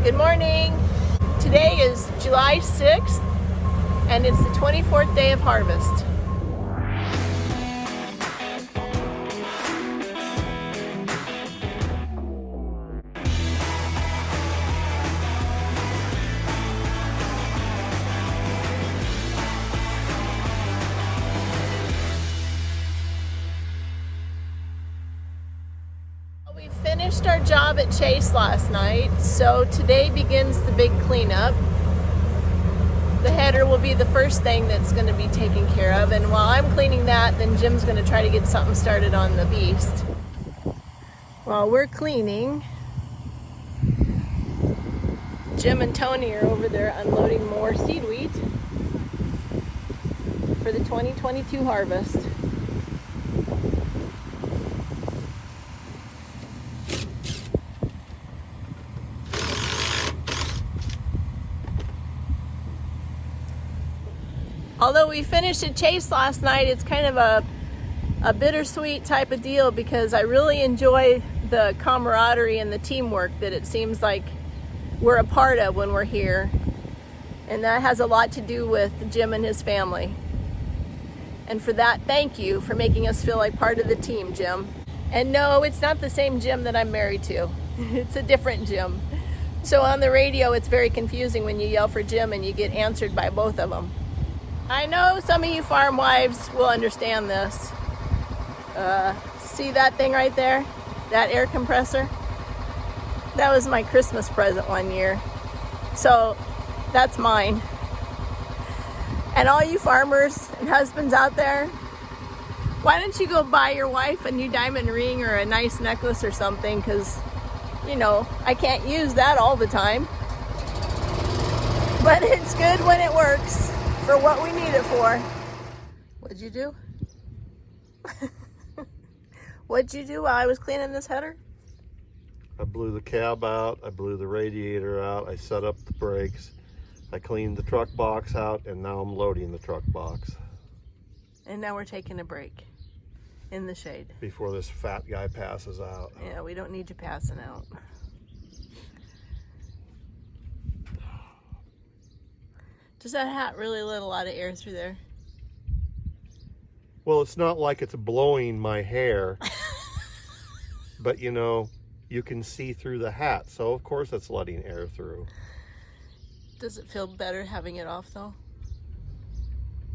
Good morning. Today is July 6th and it's the 24th day of harvest. We finished our job at Chase last night, so today begins the big cleanup. The header will be the first thing that's going to be taken care of, and while I'm cleaning that, then Jim's going to try to get something started on the beast. While we're cleaning, Jim and Tony are over there unloading more seed wheat for the 2022 harvest. Although we finished at Chase last night, it's kind of a bittersweet type of deal because I really enjoy the camaraderie and the teamwork that it seems like we're a part of when we're here. And that has a lot to do with Jim and his family. And for that, thank you for making us feel like part of the team, Jim. And no, it's not the same Jim that I'm married to. It's a different Jim. So on the radio, it's very confusing when you yell for Jim and you get answered by both of them. I know some of you farm wives will understand this. See that thing right there? That air compressor? That was my Christmas present one year. So that's mine. And all you farmers and husbands out there, why don't you go buy your wife a new diamond ring or a nice necklace or something? Because, you know, I can't use that all the time. But it's good when it works. For what we need it for. What'd you do? What'd you do while I was cleaning this header? I blew the cab out, I blew the radiator out, I set up the brakes, I cleaned the truck box out, and now I'm loading the truck box. And now we're taking a break in the shade. Before this fat guy passes out. Yeah, we don't need you passing out. Does that hat really let a lot of air through there? Well, it's not like it's blowing my hair, but you know, you can see through the hat, so of course it's letting air through. Does it feel better having it off though?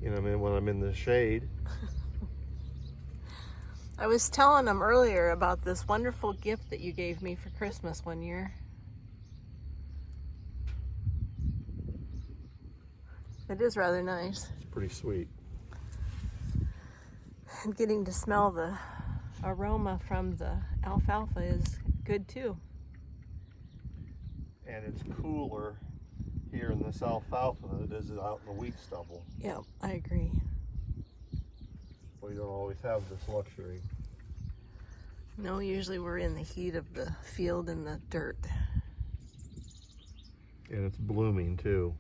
You know, I mean, when I'm in the shade. I was telling them earlier about this wonderful gift that you gave me for Christmas one year. It is rather nice. It's pretty sweet. And getting to smell the aroma from the alfalfa is good too. And it's cooler here in this alfalfa than it is out in the wheat stubble. Yeah, I agree. We don't always have this luxury. No, usually we're in the heat of the field and the dirt. And it's blooming too.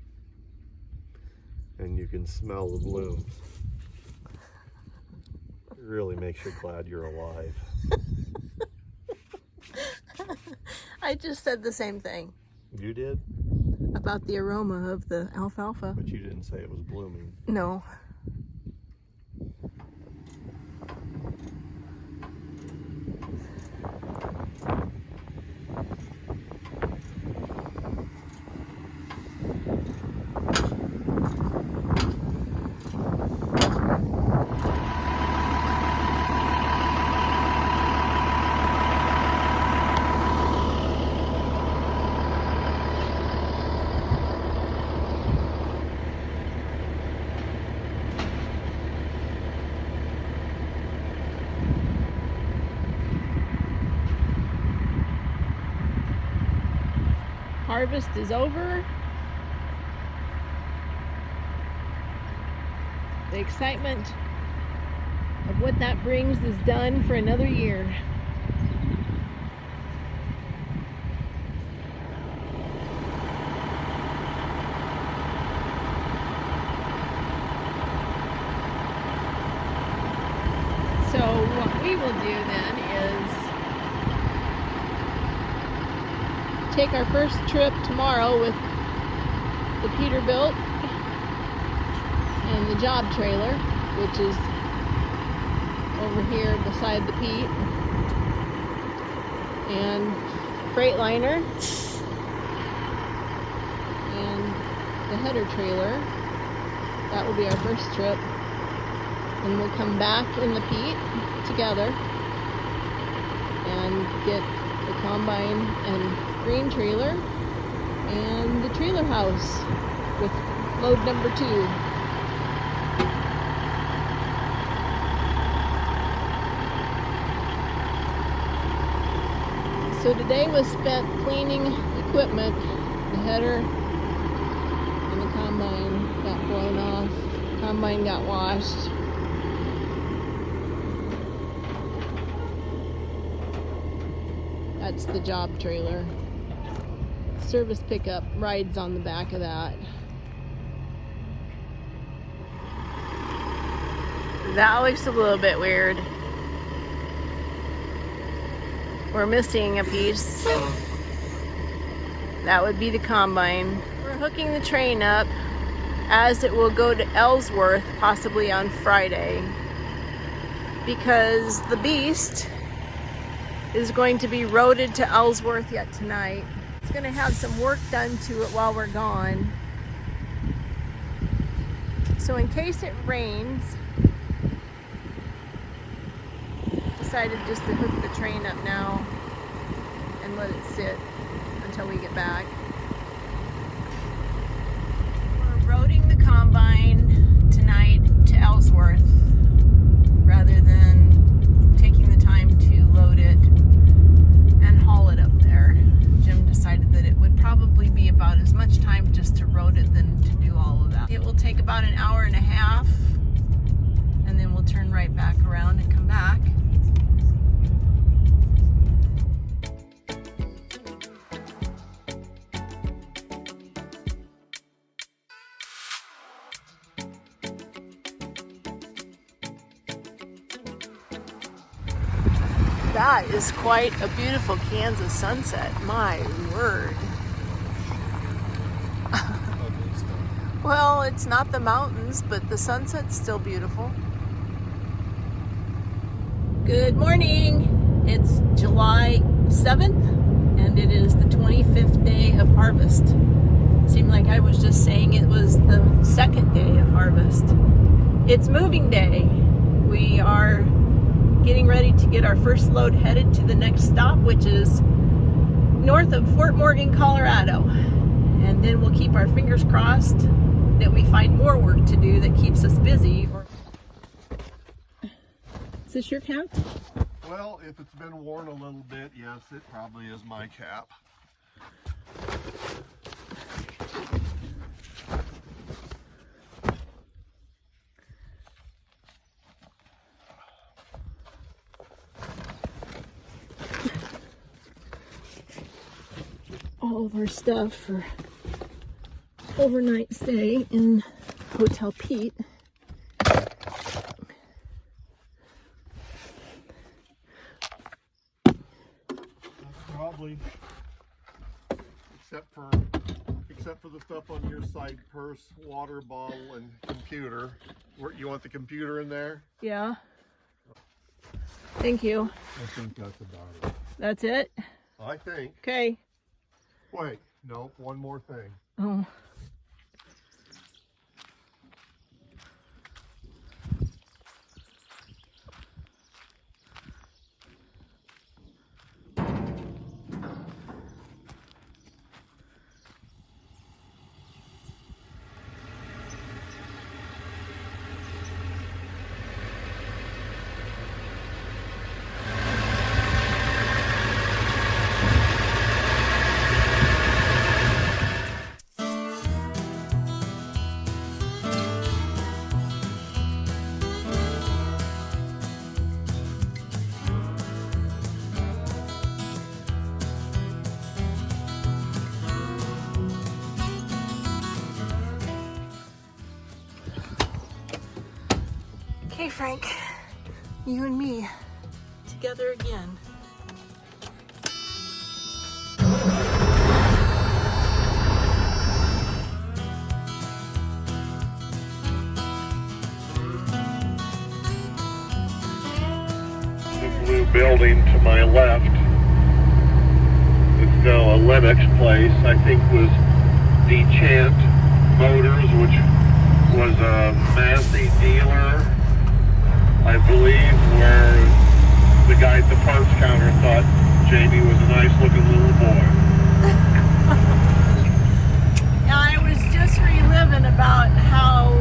And you can smell the blooms. It really makes you glad you're alive. I just said the same thing. You did? About the aroma of the alfalfa. But you didn't say it was blooming. No. Harvest is over. The excitement of what that brings is done for another year. So what we will do then is take our first trip tomorrow with the Peterbilt and the job trailer, which is over here beside the Pete, and Freightliner and the header trailer. That will be our first trip, and we'll come back in the Pete together and get the combine and grain trailer and the trailer house with load number 2. So today was spent cleaning equipment. The header and the combine got blown off. The combine got washed. That's the job trailer. Service pickup rides on the back of that. That looks a little bit weird. We're missing a piece. That would be the combine. We're hooking the train up as it will go to Ellsworth possibly on Friday, because the beast is going to be roaded to Ellsworth yet tonight. It's going to have some work done to it while we're gone. So in case it rains, decided just to hook the train up now and let it sit until we get back. We're roading the combine tonight to Ellsworth rather than taking the time to load it and haul it up there. Jim decided that it would probably be about as much time just to road it than to do all of that. It will take about an hour and a half, and then we'll turn right back around and come back. That is quite a beautiful Kansas sunset. My word. Well, it's not the mountains, but the sunset's still beautiful. Good morning. It's July 7th, and it is the 25th day of harvest. It seemed like I was just saying it was the second day of harvest. It's moving day. We are getting ready to get our first load headed to the next stop, which is north of Fort Morgan, Colorado. And then we'll keep our fingers crossed that we find more work to do that keeps us busy. Is this your cap? Well, if it's been worn a little bit, yes, it probably is my cap. All of our stuff for overnight stay in Hotel Pete. Probably, except for the stuff on your side, purse, water bottle, and computer. You want the computer in there? Yeah. Thank you. I think that's about it. That's it? I think. Okay. Wait, no, one more thing. Oh. Okay, Frank, you and me together again. building to my left, it's now a Lennox place, I think was Dechant Motors, which was a Massey dealer, I believe, where the guy at the parts counter thought Jamie was a nice looking little boy. I was just reliving about how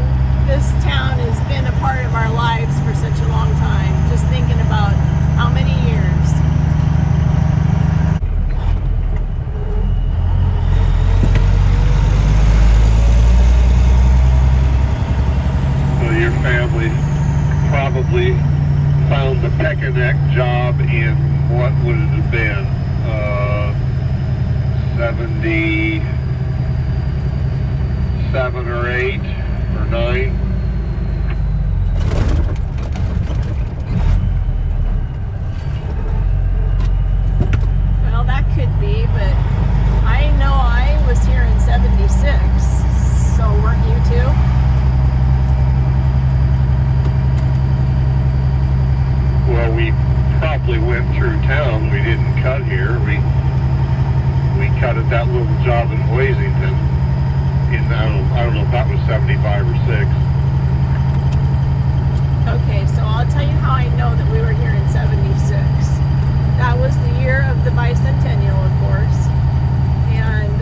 this town has been a part of our lives for such a long time. Just thinking about how many years. So your family probably found the Peckneck job in, what would it have been? 77 or 8 or 9. Well, that could be, but I know I was here in 76, so weren't you too? Well, we probably went through town. We didn't cut here. We cut at that little job in Wazington. I don't know if that was 75 or 6. Okay, so I'll tell you how I know that we were here in 76. That was the year of the bicentennial, of course. And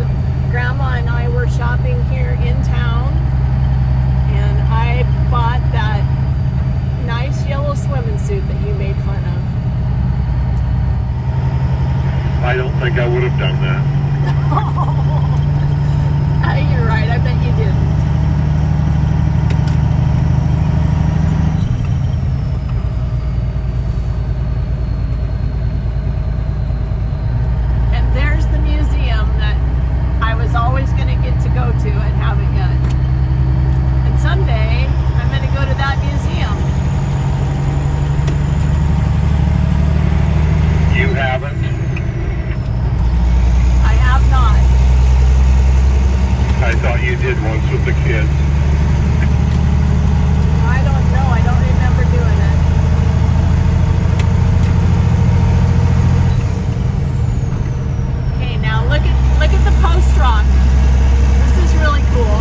Grandma and I were shopping here in town. And I bought that nice yellow swimming suit that you made fun of. I don't think I would have done that. You're right, I bet you didn't. And there's the museum that I was always going to get to go to and haven't yet. And someday I'm going to go to that museum. You haven't? I have not. I thought you did once with the kids. I don't know. I don't remember doing it. Okay, now look at the post rock. This is really cool.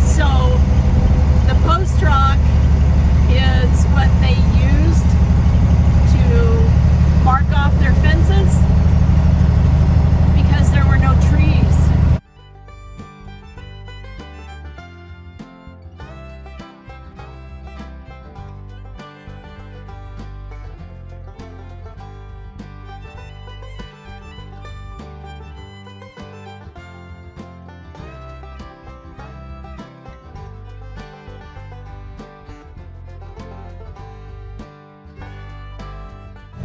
So the post rock is what they used to mark off their fences because there were no trees.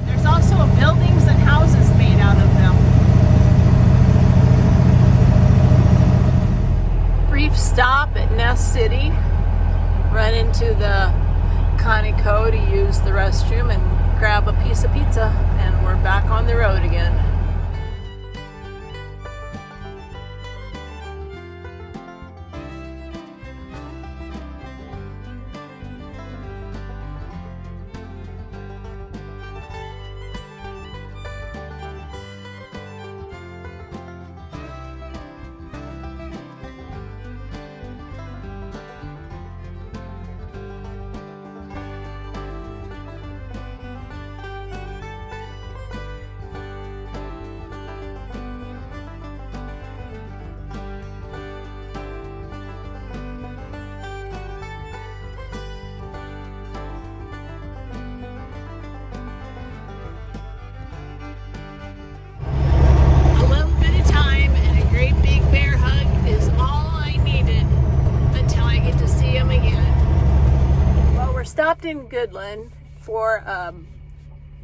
There's also buildings and houses made out of them. Brief stop at Nest City. Run into the KanEquip to use the restroom and grab a piece of pizza, and we're back on the road again. A little bit of time and a great big bear hug is all I needed until I get to see him again. Well, we're stopped in Goodland for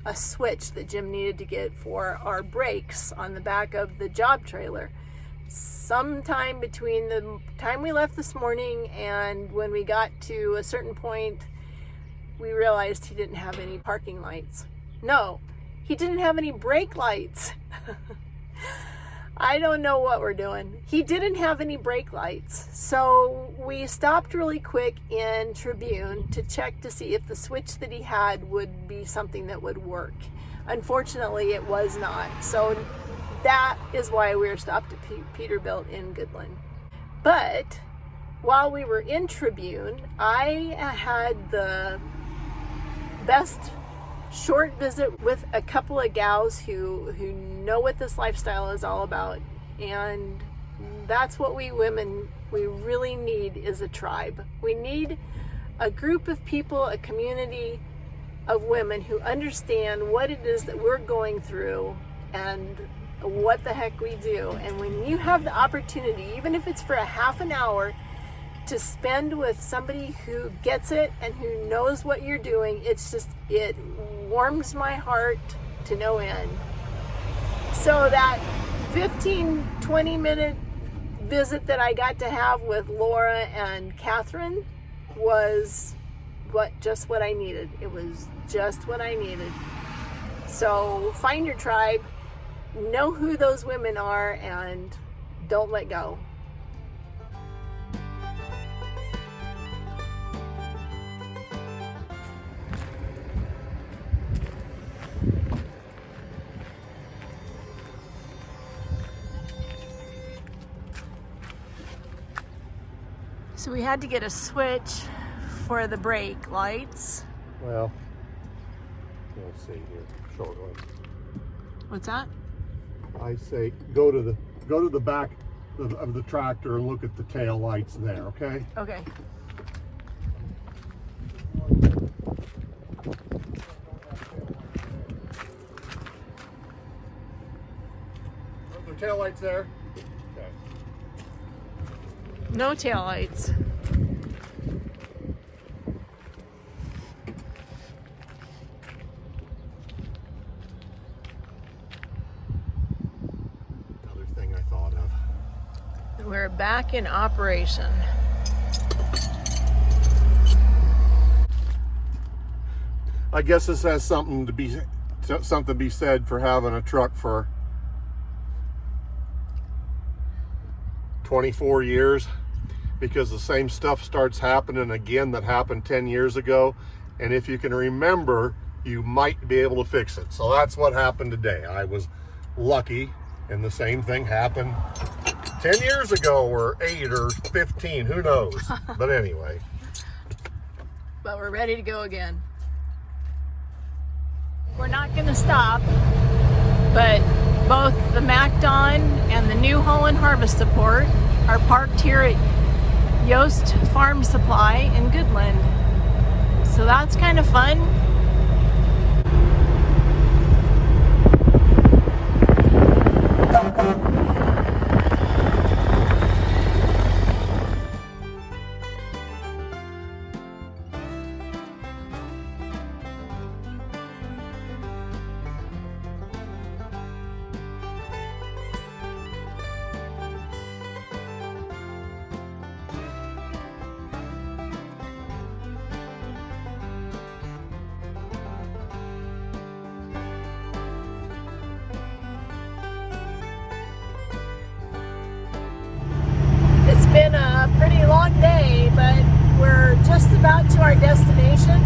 a switch that Jim needed to get for our brakes on the back of the job trailer. Sometime between the time we left this morning and when we got to a certain point, we realized he didn't have any parking lights. No, he didn't have any brake lights. I don't know what we're doing. He didn't have any brake lights, so we stopped really quick in Tribune to check to see if the switch that he had would be something that would work. Unfortunately, it was not. So that is why we were stopped at Peterbilt in Goodland. But while we were in Tribune, I had the best short visit with a couple of gals who know what this lifestyle is all about. And that's what we women, we really need, is a tribe. We need a group of people, a community of women who understand what it is that we're going through and what the heck we do. And when you have the opportunity, even if it's for a half an hour, to spend with somebody who gets it and who knows what you're doing, it's just, it warms my heart to no end. So that 15-20 minute visit that I got to have with Laura and Catherine was just what I needed. It was just what I needed. So find your tribe, know who those women are, and don't let go. So we had to get a switch for the brake lights. Well, we'll see here shortly. What's that? I say go to the back of the tractor and look at the tail lights there, okay? Okay. Are there tail lights there? Okay. No tail lights. Another thing I thought of. We're back in operation. I guess this has something to be said for having a truck for 24 years, because the same stuff starts happening again that happened 10 years ago, and if you can remember, you might be able to fix it. So that's what happened today. I was lucky, and the same thing happened 10 years ago, or 8 or 15, who knows. But anyway. But we're ready to go again. We're not going to stop, but both the MacDon and the new Holland Harvest Support are parked here at Yost Farm Supply in Goodland. So that's kind of fun. It's been a pretty long day, but we're just about to our destination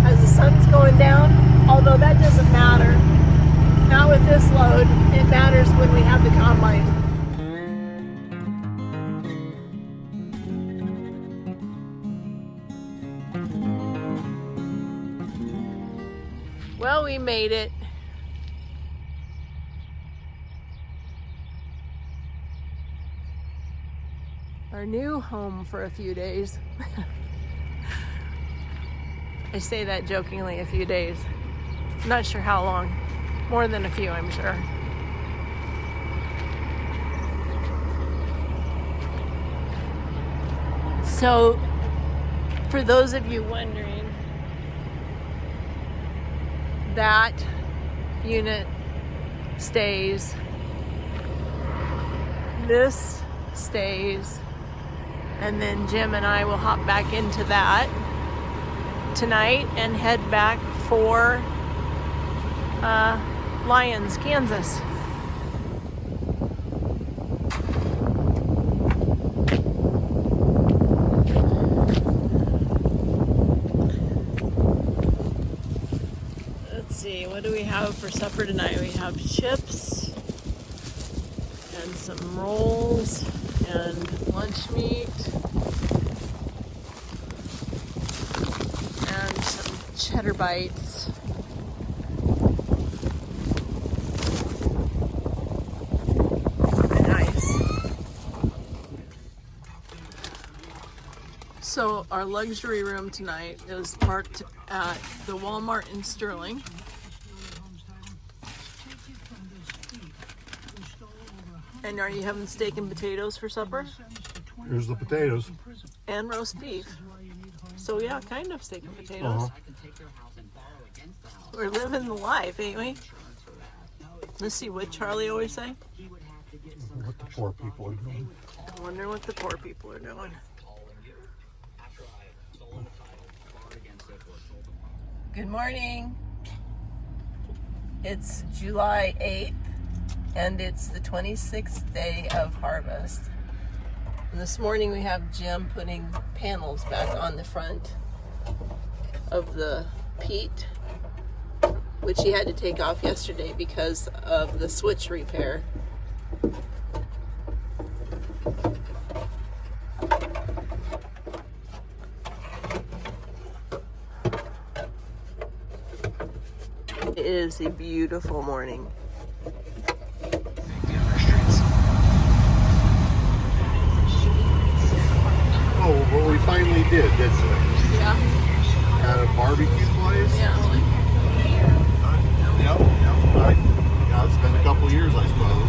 as the sun's going down, although that doesn't matter. Not with this load. It matters when we have the combine. Well, we made it. Our new home for a few days. I say that jokingly, a few days. I'm not sure how long. More than a few, I'm sure. So, for those of you wondering, that unit stays. This stays. And then Jim and I will hop back into that tonight and head back for Lyons, Kansas. What do we have for supper tonight? We have chips and some rolls and lunch meat and some cheddar bites. Nice. So our luxury room tonight is marked at the Walmart in Sterling. And are you having steak and potatoes for supper? Here's the potatoes. And roast beef. So yeah, kind of steak and potatoes. We're living the life, ain't we? Let's see what Charlie always say. What the poor people are doing. I wonder what the poor people are doing. Good morning. It's July 8th. And it's the 26th day of harvest. And this morning we have Jim putting panels back on the front of the peat, which he had to take off yesterday because of the switch repair. It is a beautiful morning. Oh, well, we finally did, didn't we? Yeah. At a barbecue place? Yeah. Yep. Yeah, it's been a couple years, I suppose.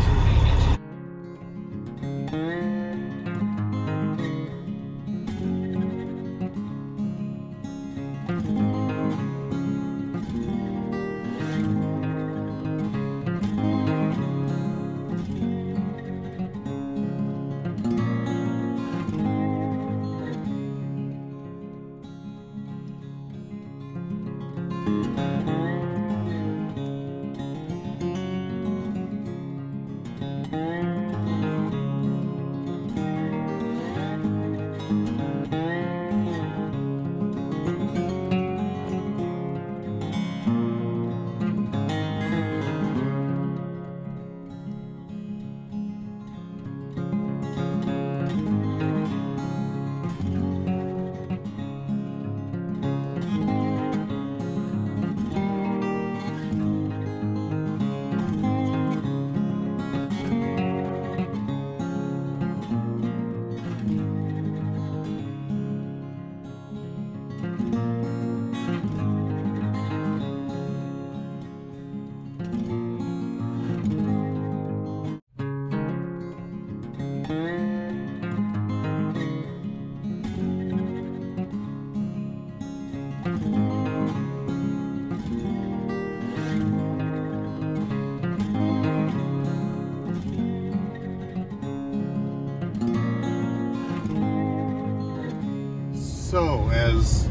So, as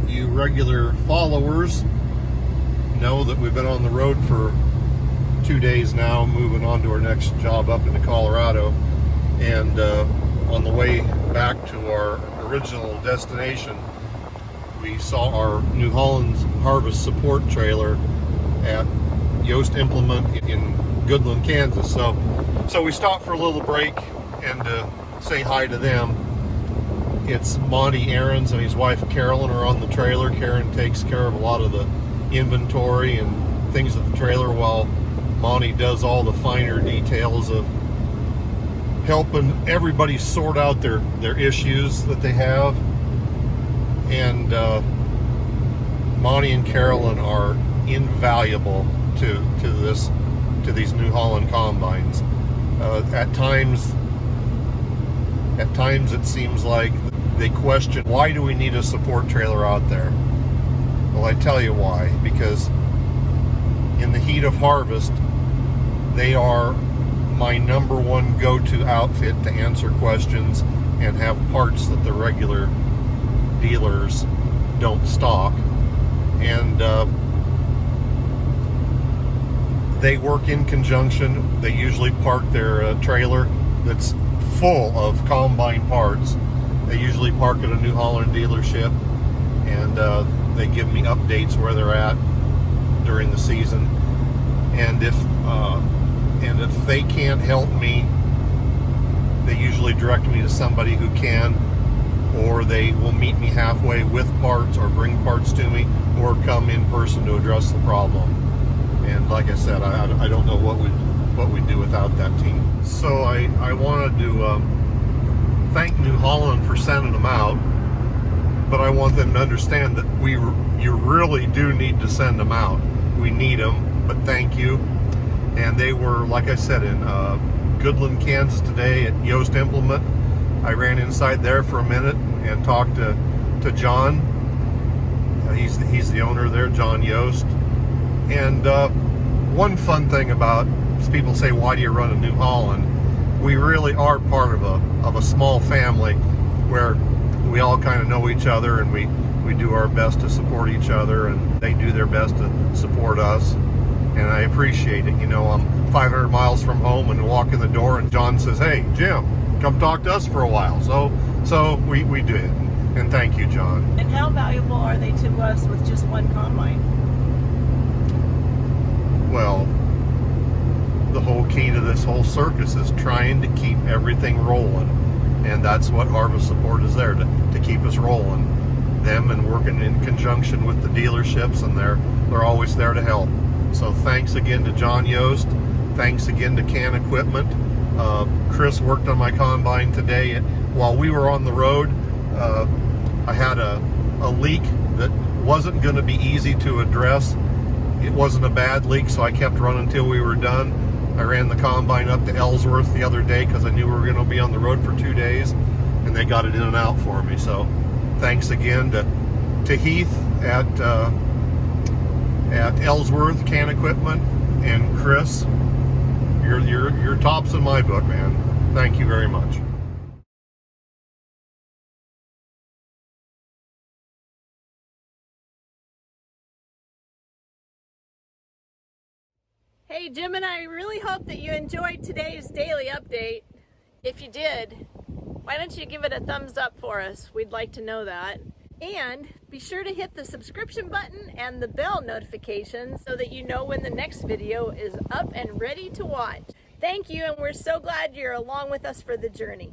you regular followers know that we've been on the road for 2 days now, moving on to our next job up into Colorado, and on the way back to our original destination, we saw our New Holland Support trailer at Yost Implement in Goodland, Kansas. So we stopped for a little break and say hi to them. It's Monte Aarons and his wife Carolyn are on the trailer. Karen takes care of a lot of the inventory and things of the trailer, while Monte does all the finer details of helping everybody sort out their issues that they have. And Monte and Carolyn are invaluable to these New Holland combines. At times it seems like they question, why do we need a support trailer out there? Well, I tell you why. Because in the heat of harvest, they are my number one go-to outfit to answer questions and have parts that the regular dealers don't stock. And they work in conjunction. They usually park their trailer that's full of combine parts. They usually park at a New Holland dealership, and they give me updates where they're at. during the season. And if they can't help me, they usually direct me to somebody who can, or they will meet me halfway with parts or bring parts to me, or come in person to address the problem. And like I said, I don't know what we'd do without that team. So I wanted to thank New Holland for sending them out, but I want them to understand that you really do need to send them out. We need them, but thank you. And they were, like I said, in Goodland, Kansas today at Yost Implement. I ran inside there for a minute and talked to John. He's the owner there, John Yost. And one fun thing about, people say, why do you run a New Holland? We really are part of a small family where we all kind of know each other, and we do our best to support each other, and they do their best to support us. And I appreciate it. You know, I'm 500 miles from home and walk in the door and John says, hey, Jim, come talk to us for a while. So we did. And thank you, John. And how valuable are they to us with just one combine? Well, the whole key to this whole circus is trying to keep everything rolling. And that's what Harvest Support is there, to keep us rolling. Them, and working in conjunction with the dealerships, and they're always there to help. So thanks again to John Yost. Thanks again to KanEquipment. Chris worked on my combine today. While we were on the road, I had a leak that wasn't going to be easy to address. It wasn't a bad leak, so I kept running until we were done. I ran the combine up to Ellsworth the other day because I knew we were going to be on the road for 2 days, and they got it in and out for me. So thanks again to Heath at Ellsworth, KanEquipment, and Chris. You're tops in my book, man. Thank you very much. Hey, Jim and I really hope that you enjoyed today's daily update. If you did, why don't you give it a thumbs up for us? We'd like to know that. And be sure to hit the subscription button and the bell notifications so that you know when the next video is up and ready to watch. Thank you, and we're so glad you're along with us for the journey.